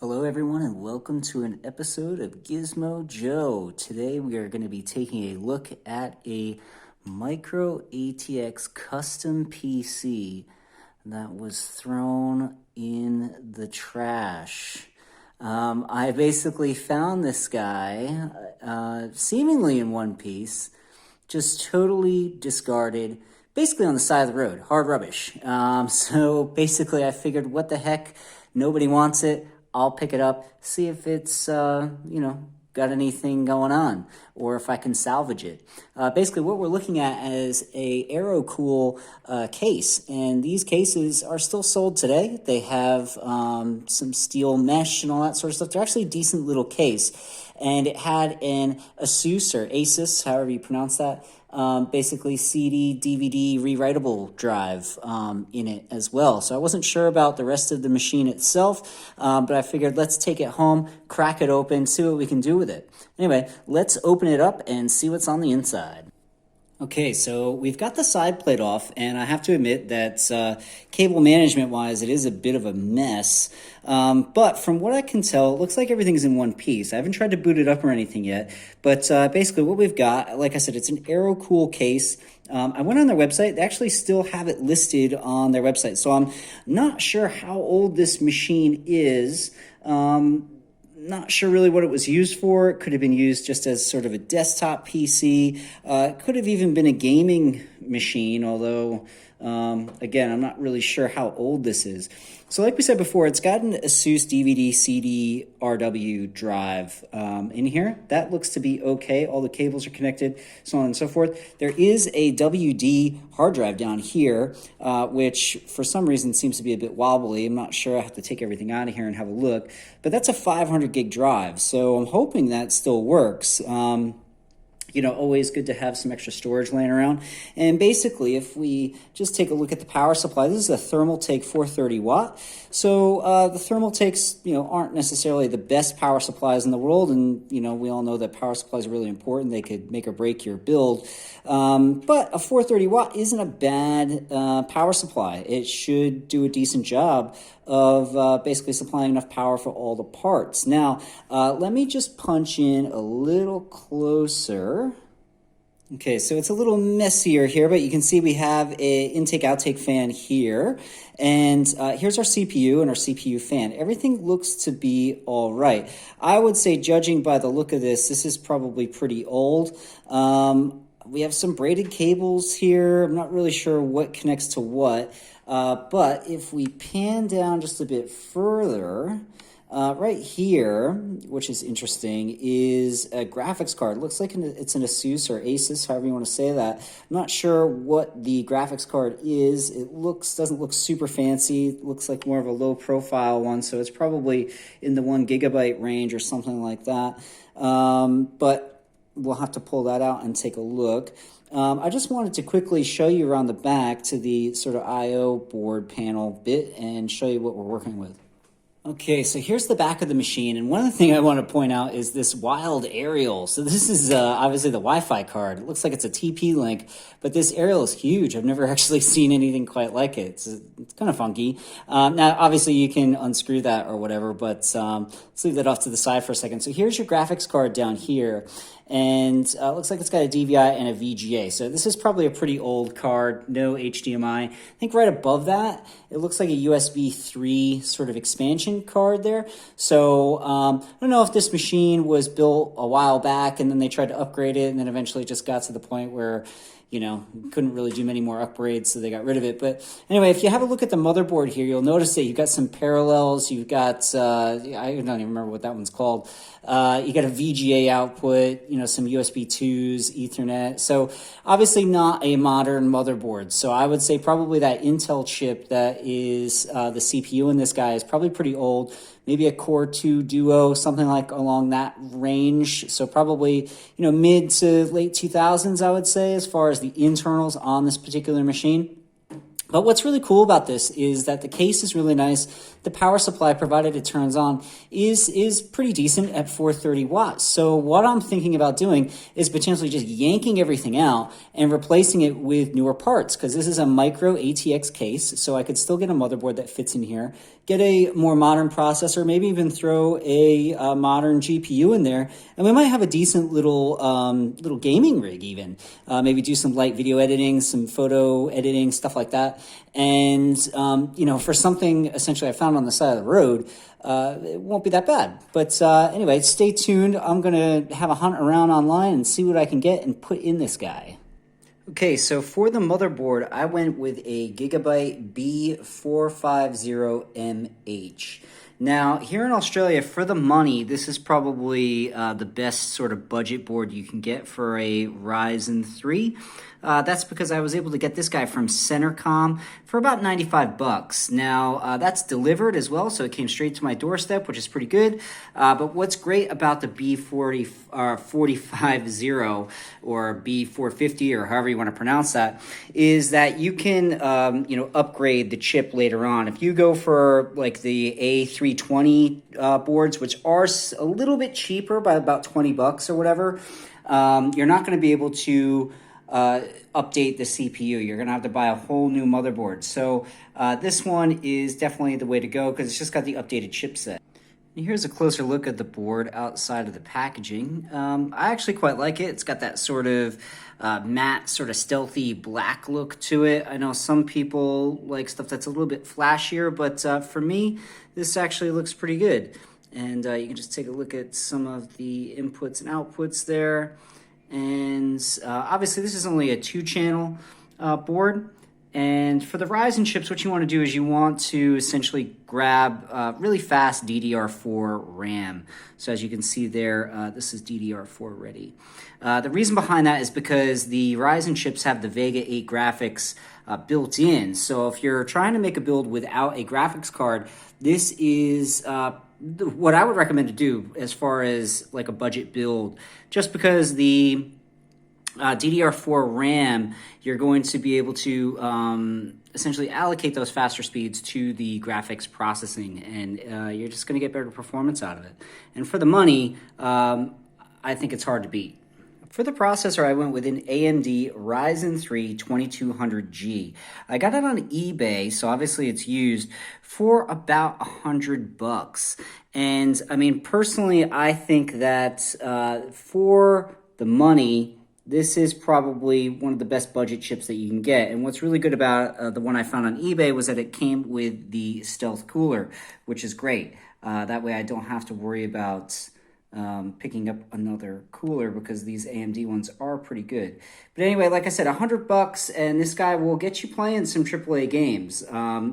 Hello everyone and welcome to an episode of Gizmo Joe. Today we are going to be taking a look at a micro ATX custom PC that was thrown in the trash. I basically found this guy seemingly in one piece, just totally discarded, basically on the side of the road, hard rubbish. So basically I figured, what the heck, nobody wants it. I'll pick it up, see if it's, got anything going on, or if I can salvage it. Basically, what we're looking at is a AeroCool case, and these cases are still sold today. They have some steel mesh and all that sort of stuff. They're actually a decent little case, and it had an Asus or Asus, however you pronounce that, basically CD, DVD, rewritable drive in it as well. So I wasn't sure about the rest of the machine itself, but I figured let's take it home, crack it open, see what we can do with it. Anyway, let's open it up and see what's on the inside. Okay, so we've got the side plate off, and I have to admit that cable management-wise, it is a bit of a mess. But from what I can tell, it looks like everything's in one piece. I haven't tried to boot it up or anything yet, but basically what we've got, like I said, it's an AeroCool case. I went on their website. They actually still have it listed on their website, so I'm not sure how old this machine is. Not sure really what it was used for. It could have been used just as sort of a desktop PC. It could have even been a gaming machine, although, again, I'm not really sure how old this is. So like we said before, it's got an Asus DVD CD RW drive in here. That looks to be okay. All the cables are connected, so on and so forth. There is a WD hard drive down here, which for some reason seems to be a bit wobbly. I'm not sure. I have to take everything out of here and have a look. But that's a 500 gig drive, so I'm hoping that still works. Always good to have some extra storage laying around. And basically, if we just take a look at the power supply, this is a Thermaltake 430 watt. So the Thermaltakes, aren't necessarily the best power supplies in the world. And, we all know that power supplies are really important. They could make or break your build. But a 430 watt isn't a bad power supply. It should do a decent job of basically supplying enough power for all the parts. Now, let me just punch in a little closer. Okay, so it's a little messier here, but you can see we have a intake-outtake fan here. And here's our CPU and our CPU fan. Everything looks to be all right. I would say, judging by the look of this is probably pretty old. We have some braided cables here. I'm not really sure what connects to what. But if we pan down just a bit further, right here, which is interesting, is a graphics card. It looks like it's an Asus or Asus, however you want to say that. I'm not sure what the graphics card is. It doesn't look super fancy. It looks like more of a low profile one, so it's probably in the 1 gigabyte range or something like that. But we'll have to pull that out and take a look. I just wanted to quickly show you around the back to the sort of I/O board panel bit and show you what we're working with. Okay, so here's the back of the machine, and one of the things I want to point out is this wild aerial. So this is obviously the Wi-Fi card. It looks like it's a TP-Link, but this aerial is huge. I've never actually seen anything quite like it. It's kind of funky. Now, obviously, you can unscrew that or whatever, but let's leave that off to the side for a second. So here's your graphics card down here, and it looks like it's got a DVI and a VGA. So this is probably a pretty old card, no HDMI. I think right above that, it looks like a USB 3 sort of expansion card there. So I don't know if this machine was built a while back and then they tried to upgrade it and then eventually just got to the point where couldn't really do many more upgrades, so they got rid of it. But anyway, if you have a look at the motherboard here, you'll notice that you've got some parallels. You've got, I don't even remember what that one's called. You got a VGA output, some USB 2s, Ethernet. So obviously not a modern motherboard. So I would say probably that Intel chip that is the CPU in this guy is probably pretty old. Maybe a Core 2 Duo, something like along that range. So probably, mid to late 2000s, I would say, as far as the internals on this particular machine. But what's really cool about this is that the case is really nice. The power supply, provided it turns on, is pretty decent at 430 watts. So what I'm thinking about doing is potentially just yanking everything out and replacing it with newer parts, because this is a micro ATX case, so I could still get a motherboard that fits in here, get a more modern processor, maybe even throw a modern GPU in there, and we might have a decent little gaming rig even. Maybe do some light video editing, some photo editing, stuff like that. And, for something essentially I found on the side of the road, it won't be that bad. But anyway, stay tuned. I'm going to have a hunt around online and see what I can get and put in this guy. Okay, so for the motherboard, I went with a Gigabyte B450MH. Now, here in Australia, for the money, this is probably the best sort of budget board you can get for a Ryzen 3. That's because I was able to get this guy from Centercom for about 95 bucks. Now, that's delivered as well, so it came straight to my doorstep, which is pretty good. But what's great about the B450 or B450, or however you want to pronounce that, is that you can, upgrade the chip later on. If you go for like the A320 boards, which are a little bit cheaper by about 20 bucks or whatever, you're not going to be able to update the CPU. You're going to have to buy a whole new motherboard. So this one is definitely the way to go because it's just got the updated chipset. And here's a closer look at the board outside of the packaging. I actually quite like it. It's got that sort of matte, sort of stealthy black look to it. I know some people like stuff that's a little bit flashier, but for me, this actually looks pretty good. And you can just take a look at some of the inputs and outputs there. And obviously this is only a 2-channel board. And for the Ryzen chips, what you want to do is you want to essentially grab really fast DDR4 RAM. So as you can see there, this is DDR4 ready. The reason behind that is because the Ryzen chips have the Vega 8 graphics built in. So if you're trying to make a build without a graphics card, this is what I would recommend to do as far as like a budget build, just because the DDR4 RAM, you're going to be able to essentially allocate those faster speeds to the graphics processing, and you're just going to get better performance out of it. And for the money, I think it's hard to beat. For the processor, I went with an AMD Ryzen 3 2200G. I got it on eBay, so obviously it's used, for about $100. And I mean, personally, I think that for the money, this is probably one of the best budget chips that you can get. And what's really good about the one I found on eBay was that it came with the stealth cooler, which is great. That way I don't have to worry about picking up another cooler, because these AMD ones are pretty good. But anyway, like I said, $100, and this guy will get you playing some AAA games.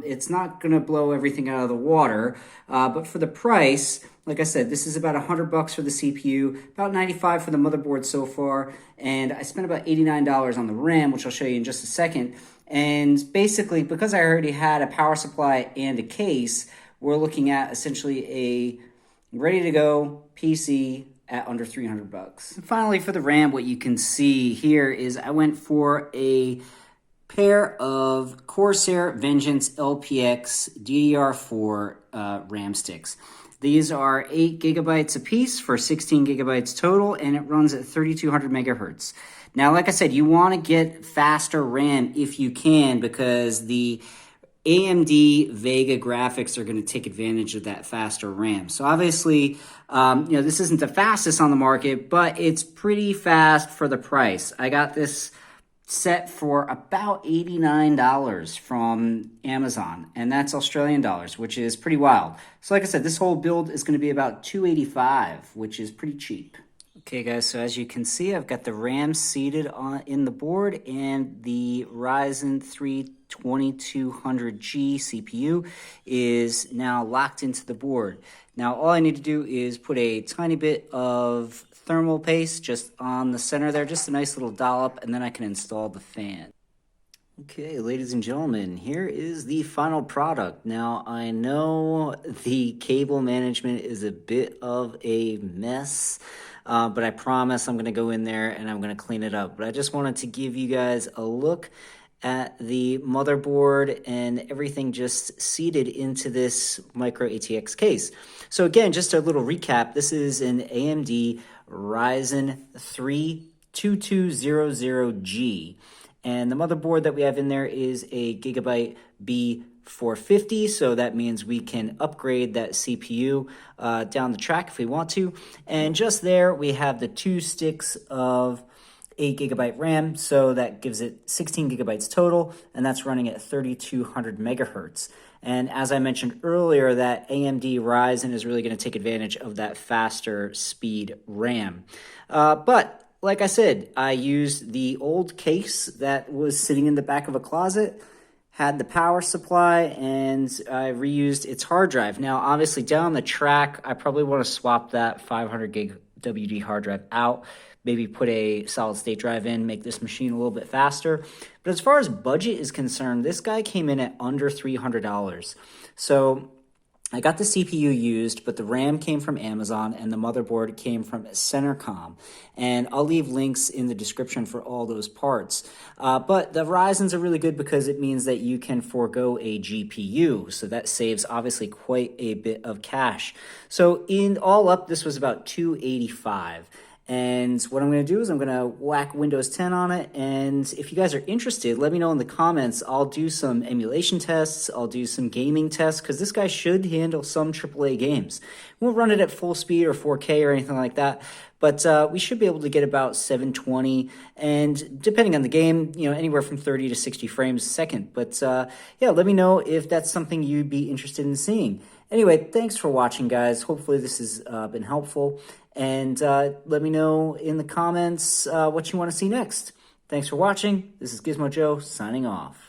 It's not going to blow everything out of the water, but for the price, like I said, this is about $100 for the CPU, about $95 for the motherboard so far, and I spent about $89 on the RAM, which I'll show you in just a second. And basically, because I already had a power supply and a case, we're looking at essentially a ready-to-go PC at under $300. And finally, for the RAM, what you can see here is I went for a pair of Corsair Vengeance LPX DDR4 RAM sticks. These are 8 gigabytes a piece for 16 gigabytes total, and it runs at 3200 megahertz. Now, like I said, you want to get faster RAM if you can, because the AMD Vega graphics are going to take advantage of that faster RAM. So obviously, this isn't the fastest on the market, but it's pretty fast for the price. I got this set for about $89 from Amazon, and that's Australian dollars, which is pretty wild. So like I said, this whole build is going to be about $285, which is pretty cheap. Okay guys, so as you can see, I've got the RAM seated in the board, and the Ryzen 3 2200G CPU is now locked into the board. Now all I need to do is put a tiny bit of thermal paste just on the center there, just a nice little dollop, and then I can install the fan. Okay, ladies and gentlemen, here is the final product. Now, I know the cable management is a bit of a mess, but I promise I'm going to go in there and I'm going to clean it up. But I just wanted to give you guys a look at the motherboard and everything just seated into this micro ATX case. So again, just a little recap, this is an AMD Ryzen 3 2200G. And the motherboard that we have in there is a Gigabyte B450, so that means we can upgrade that CPU down the track if we want to. And just there, we have the 2 sticks of 8 GB RAM, so that gives it 16 gigabytes total, and that's running at 3200 megahertz. And as I mentioned earlier, that AMD Ryzen is really going to take advantage of that faster speed RAM. But like I said, I used the old case that was sitting in the back of a closet, had the power supply, and I reused its hard drive. Now, obviously, down the track, I probably want to swap that 500 gig WD hard drive out, maybe put a solid state drive in, make this machine a little bit faster. But as far as budget is concerned, this guy came in at under $300. So I got the CPU used, but the RAM came from Amazon and the motherboard came from Centercom. And I'll leave links in the description for all those parts. But the Ryzens are really good because it means that you can forego a GPU. So that saves obviously quite a bit of cash. So in all up, this was about $285. And what I'm going to do is I'm going to whack Windows 10 on it. And if you guys are interested, let me know in the comments. I'll do some emulation tests. I'll do some gaming tests because this guy should handle some AAA games. We won't run it at full speed or 4K or anything like that. But we should be able to get about 720 and depending on the game, anywhere from 30 to 60 frames a second. But yeah, let me know if that's something you'd be interested in seeing. Anyway, thanks for watching, guys. Hopefully this has been helpful. And let me know in the comments what you want to see next. Thanks for watching. This is Gizmo Joe signing off.